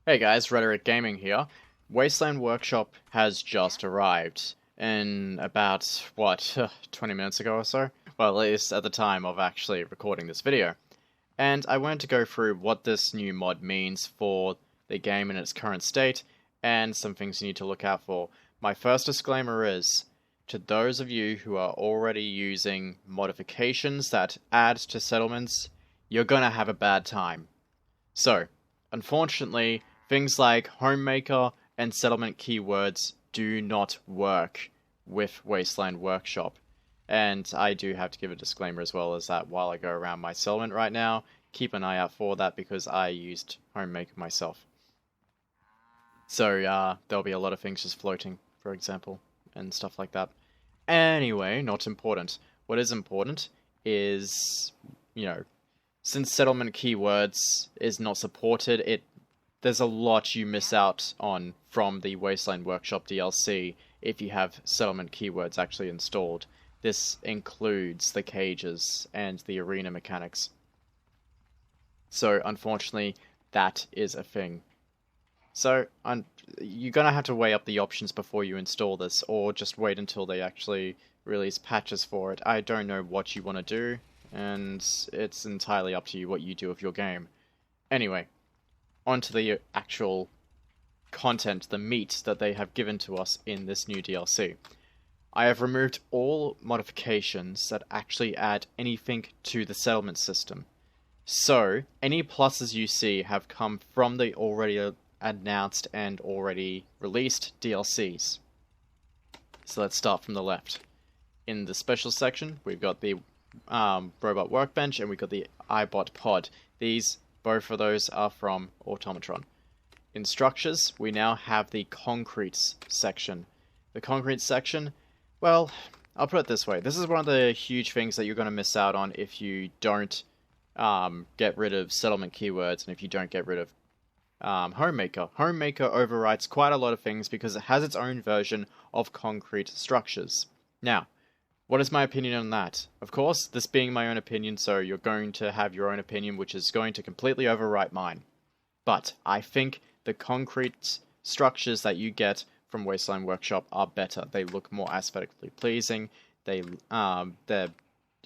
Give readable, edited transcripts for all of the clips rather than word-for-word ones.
Hey guys, Rhetoric Gaming here. Wasteland Workshop has just arrived in about, what, 20 minutes ago or so? Well, at least at the time of actually recording this video. And I wanted to go through what this new mod means for the game in its current state, and some things you need to look out for. My first disclaimer is, to those of you who are already using modifications that add to settlements, you're gonna have a bad time. So, unfortunately, things like homemaker and settlement keywords do not work with Wasteland Workshop. And I do have to give a disclaimer as well as that while I go around my settlement right now, keep an eye out for that because I used homemaker myself. So there'll be a lot of things just floating, for example, and stuff like that. Anyway, not important. What is important is, since settlement keywords is not supported, there's a lot you miss out on from the Wasteland Workshop DLC if you have settlement keywords actually installed. This includes the cages and the arena mechanics. So unfortunately, that is a thing. So you're gonna have to weigh up the options before you install this, or just wait until they actually release patches for it. I don't know what you want to do, and it's entirely up to you what you do with your game. Anyway, on to the actual content, the meat that they have given to us in this new DLC. I have removed all modifications that actually add anything to the settlement system. So, any pluses you see have come from the already announced and already released DLCs. So let's start from the left. In the special section, we've got the robot workbench and we've got the iBot pod. Both of those are from Automatron. In structures, we now have the concrete section. The concrete section, well, I'll put it this way. This is one of the huge things that you're going to miss out on if you don't get rid of settlement keywords and if you don't get rid of Homemaker. Homemaker overwrites quite a lot of things because it has its own version of concrete structures. Now, what is my opinion on that? Of course, this being my own opinion, so you're going to have your own opinion, which is going to completely overwrite mine. But I think the concrete structures that you get from Wasteland Workshop are better. They look more aesthetically pleasing. They're,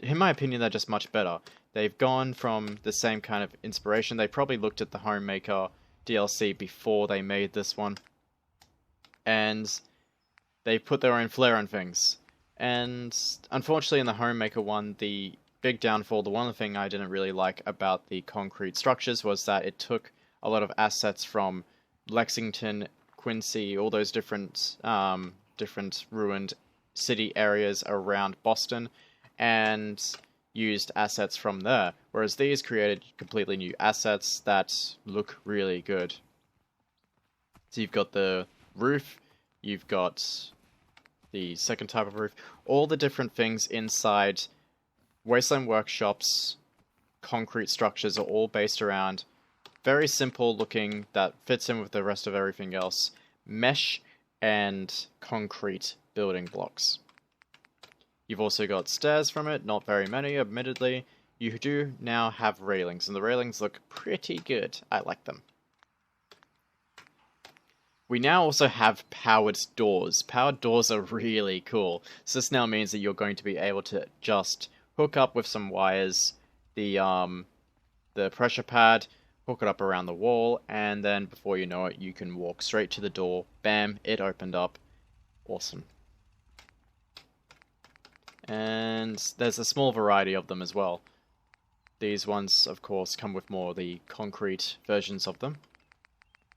in my opinion, they're just much better. They've gone from the same kind of inspiration. They probably looked at the Homemaker DLC before they made this one. And they put their own flair on things. And unfortunately in the Homemaker one, the big downfall, the one thing I didn't really like about the concrete structures was that it took a lot of assets from Lexington, Quincy, all those different ruined city areas around Boston, and used assets from there. Whereas these created completely new assets that look really good. So you've got the roof, you've got the second type of roof, all the different things inside Wasteland Workshop's concrete structures are all based around very simple looking, that fits in with the rest of everything else, mesh and concrete building blocks. You've also got stairs from it, not very many, admittedly. You do now have railings, and the railings look pretty good. I like them. We now also have powered doors. Powered doors are really cool. So this now means that you're going to be able to just hook up with some wires the pressure pad, hook it up around the wall, and then before you know it, you can walk straight to the door. Bam, it opened up. Awesome. And there's a small variety of them as well. These ones, of course, come with more of the concrete versions of them.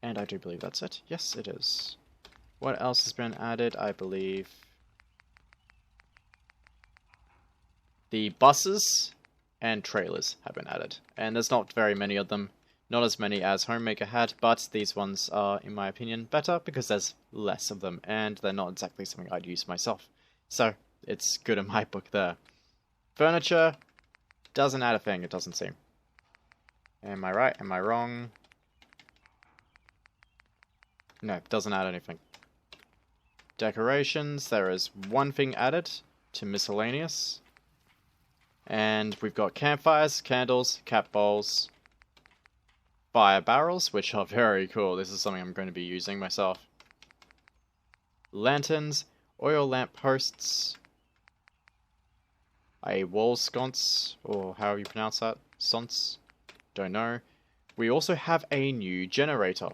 And I do believe that's it. Yes, it is. What else has been added? I believe the buses and trailers have been added. And there's not very many of them. Not as many as Homemaker had, but these ones are, in my opinion, better because there's less of them. And they're not exactly something I'd use myself. So, it's good in my book there. Furniture doesn't add a thing, it doesn't seem. Am I right? Am I wrong? No, it doesn't add anything. Decorations, there is one thing added to miscellaneous. And we've got campfires, candles, cat bowls, fire barrels, which are very cool. This is something I'm going to be using myself. Lanterns, oil lamp posts, a wall sconce, or however you pronounce that, sconce, don't know. We also have a new generator,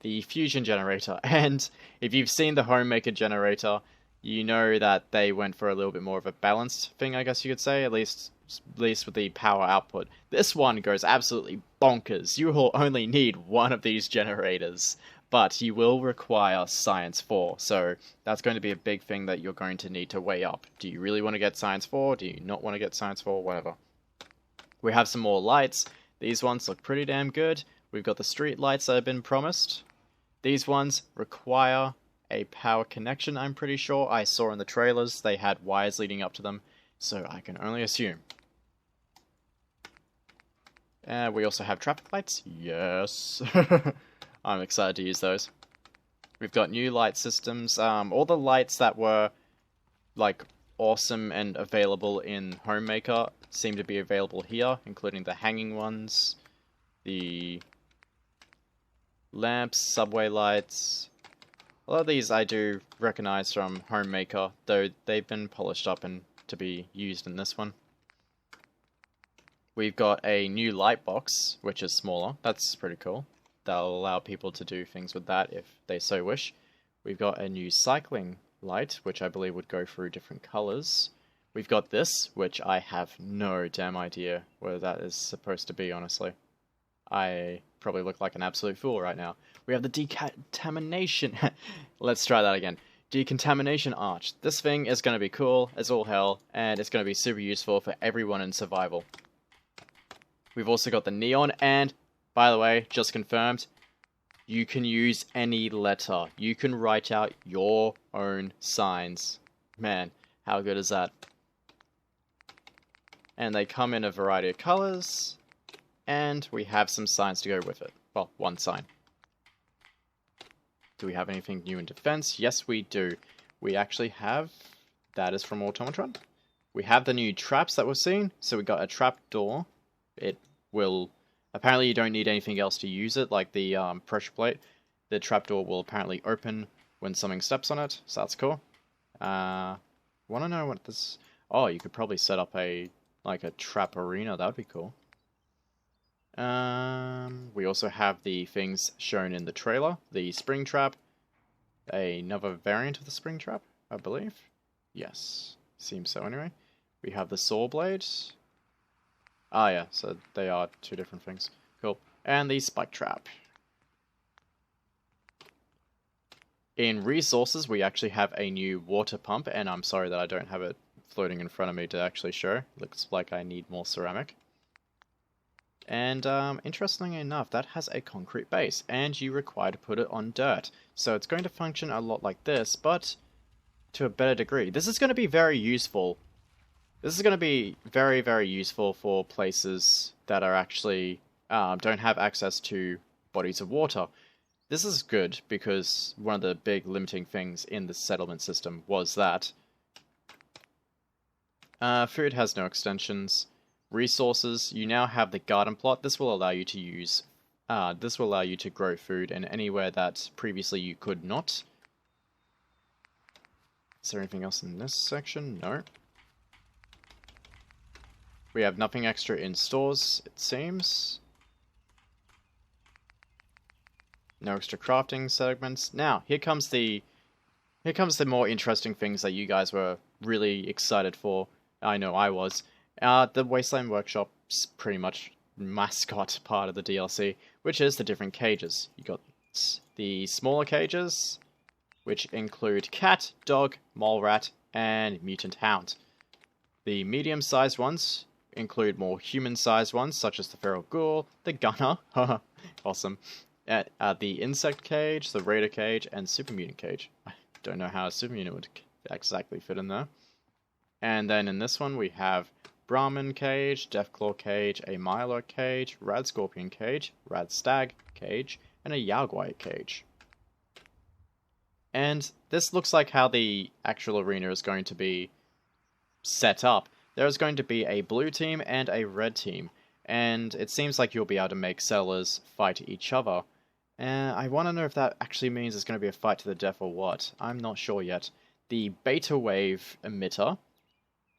the fusion generator, and if you've seen the homemaker generator, you know that they went for a little bit more of a balanced thing, I guess you could say, at least with the power output. This one goes absolutely bonkers. You will only need one of these generators, but you will require Science 4, so that's going to be a big thing that you're going to need to weigh up. Do you really want to get Science 4? Do you not want to get Science 4? Whatever. We have some more lights. These ones look pretty damn good. We've got the street lights that have been promised. These ones require a power connection, I'm pretty sure. I saw in the trailers they had wires leading up to them, so I can only assume. And we also have traffic lights. Yes. I'm excited to use those. We've got new light systems. All the lights that were like awesome and available in Homemaker seem to be available here, including the hanging ones, the lamps, subway lights. A lot of these I do recognize from Homemaker, though they've been polished up and to be used in this one. We've got a new light box, which is smaller. That's pretty cool. That'll allow people to do things with that if they so wish. We've got a new cycling light, which I believe would go through different colors. We've got this, which I have no damn idea where that is supposed to be, honestly. I probably look like an absolute fool right now. We have the decontamination. Let's try that again. Decontamination arch. This thing is going to be cool as all hell, and it's going to be super useful for everyone in survival. We've also got the neon, and by the way, just confirmed, you can use any letter. You can write out your own signs. Man, how good is that? And they come in a variety of colors, and we have some signs to go with it. Well, one sign. Do we have anything new in defense? Yes, we do. We actually have... That is from Automatron. We have the new traps that we've seen. So we got a trap door. It will... Apparently you don't need anything else to use it, like the pressure plate. The trapdoor will apparently open when something steps on it, so that's cool. Want to know what this... Oh, you could probably set up a trap arena, that would be cool. We also have the things shown in the trailer. The spring trap. Another variant of the spring trap, I believe. Yes, seems so anyway. We have the saw blades. Ah, yeah, so they are two different things. Cool. And the spike trap. In resources, we actually have a new water pump, and I'm sorry that I don't have it floating in front of me to actually show. Looks like I need more ceramic. And, interestingly enough, that has a concrete base, and you require to put it on dirt. So it's going to function a lot like this, but to a better degree. This is going to be very useful. This is going to be very, very useful for places that are actually don't have access to bodies of water. This is good because one of the big limiting things in the settlement system was that food has no extensions. Resources, you now have the garden plot. This will allow you to use, this will allow you to grow food in anywhere that previously you could not. Is there anything else in this section? No. We have nothing extra in stores, it seems. No extra crafting segments. Now, here comes the more interesting things that you guys were really excited for. I know I was. The Wasteland Workshop's pretty much mascot part of the DLC, which is the different cages. You got the smaller cages, which include cat, dog, mole rat, and mutant hound. The medium-sized ones include more human-sized ones, such as the feral ghoul, the gunner, awesome, the insect cage, the raider cage, and super mutant cage. I don't know how a super mutant would exactly fit in there. And then in this one we have Brahmin cage, Deathclaw cage, a Mirelurk cage, Rad Scorpion cage, Rad Stag cage, and a Yagwai cage. And this looks like how the actual arena is going to be set up. There is going to be a blue team and a red team. and it seems like you'll be able to make settlers fight each other. And I want to know if that actually means it's going to be a fight to the death or what. I'm not sure yet. The beta wave emitter,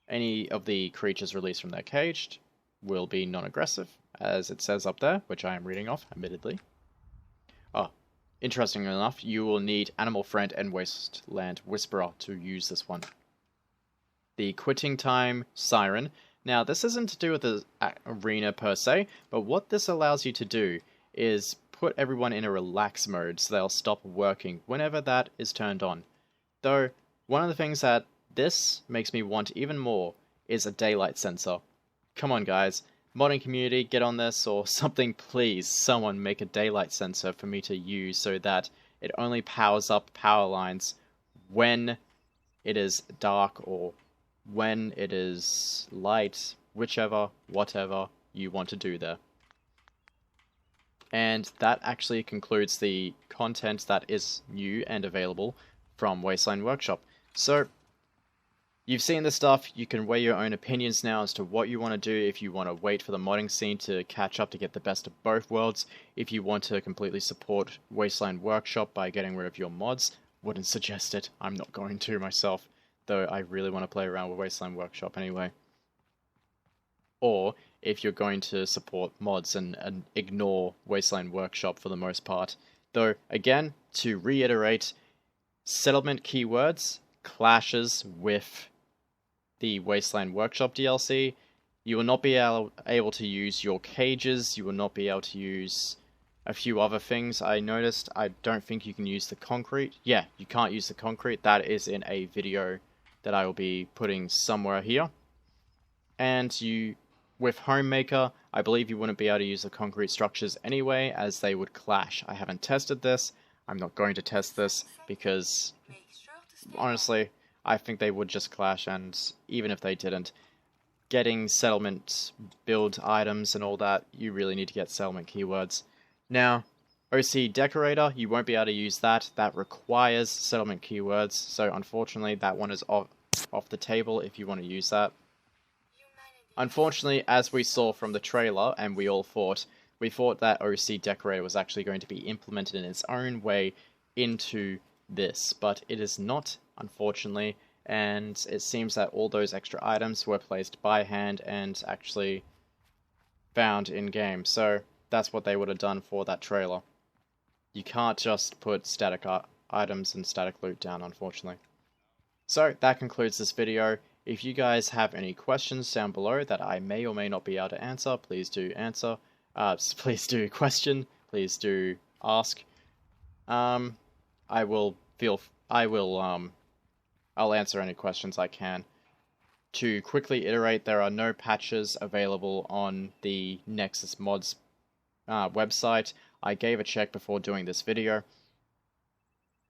any of the creatures released from their cage, will be non-aggressive, as it says up there, which I am reading off, admittedly. Oh, interestingly enough, you will need Animal Friend and Wasteland Whisperer to use this one. The quitting time siren. Now, this isn't to do with the arena per se, but what this allows you to do is put everyone in a relax mode so they'll stop working whenever that is turned on. Though, one of the things that this makes me want even more is a daylight sensor. Come on guys, modding community, get on this, or something please, someone make a daylight sensor for me to use so that it only powers up power lines when it is dark or when it is light, whichever, whatever you want to do there. And that actually concludes the content that is new and available from Wasteland Workshop. So, you've seen this stuff, you can weigh your own opinions now as to what you want to do, if you want to wait for the modding scene to catch up to get the best of both worlds, if you want to completely support Wasteland Workshop by getting rid of your mods. Wouldn't suggest it, I'm not going to myself, though I really want to play around with Wasteland Workshop anyway. Or, if you're going to support mods and ignore Wasteland Workshop for the most part. Though, again, to reiterate, settlement keywords clashes with the Wasteland Workshop DLC. You will not be able to use your cages, you will not be able to use a few other things I noticed. I don't think you can use the concrete. Yeah, you can't use the concrete. That is in a video that I will be putting somewhere here. And with Homemaker, I believe you wouldn't be able to use the concrete structures anyway, as they would clash. I haven't tested this. I'm not going to test this, because honestly, I think they would just clash, and even if they didn't, getting settlement build items and all that, you really need to get settlement keywords. Now, OC Decorator, you won't be able to use that. That requires settlement keywords, so unfortunately that one is off the table if you want to use that. Unfortunately, as we saw from the trailer, and we thought that OC Decorator was actually going to be implemented in its own way into this, but it is not, unfortunately, and it seems that all those extra items were placed by hand and actually found in-game, so that's what they would have done for that trailer. You can't just put static items and static loot down, unfortunately. So, that concludes this video. If you guys have any questions down below that I may or may not be able to answer, please do answer. Please do question. Please do ask. I'll answer any questions I can. To quickly iterate, there are no patches available on the Nexus Mods website. I gave a check before doing this video.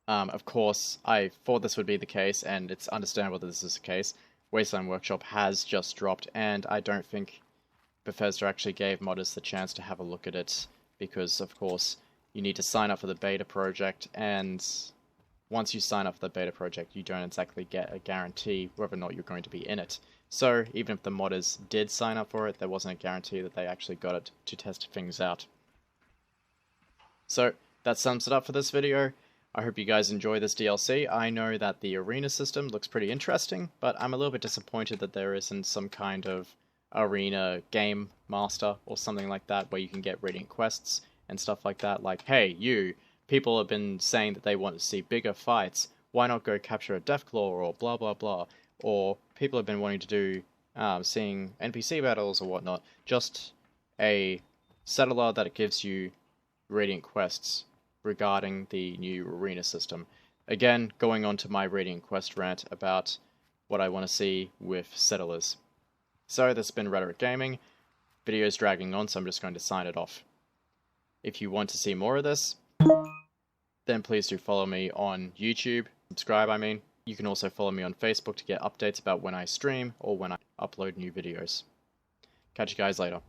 Of course, I thought this would be the case, and it's understandable that this is the case. Wasteland Workshop has just dropped, and I don't think Bethesda actually gave modders the chance to have a look at it, because, of course, you need to sign up for the beta project, and once you sign up for the beta project, you don't exactly get a guarantee whether or not you're going to be in it. So, even if the modders did sign up for it, there wasn't a guarantee that they actually got it to test things out. So, that sums it up for this video. I hope you guys enjoy this DLC. I know that the arena system looks pretty interesting, but I'm a little bit disappointed that there isn't some kind of arena game master or something like that where you can get radiant quests and stuff like that. Like, hey, people have been saying that they want to see bigger fights. Why not go capture a Deathclaw or blah blah blah? Or people have been wanting to do seeing NPC battles or whatnot. Just a settler that gives you radiant quests regarding the new arena system. Again, going on to my Radiant Quest rant about what I want to see with settlers. So, this has been Rhetoric Gaming. Video's dragging on, so I'm just going to sign it off. If you want to see more of this, then please do follow me on YouTube. Subscribe, I mean. You can also follow me on Facebook to get updates about when I stream or when I upload new videos. Catch you guys later.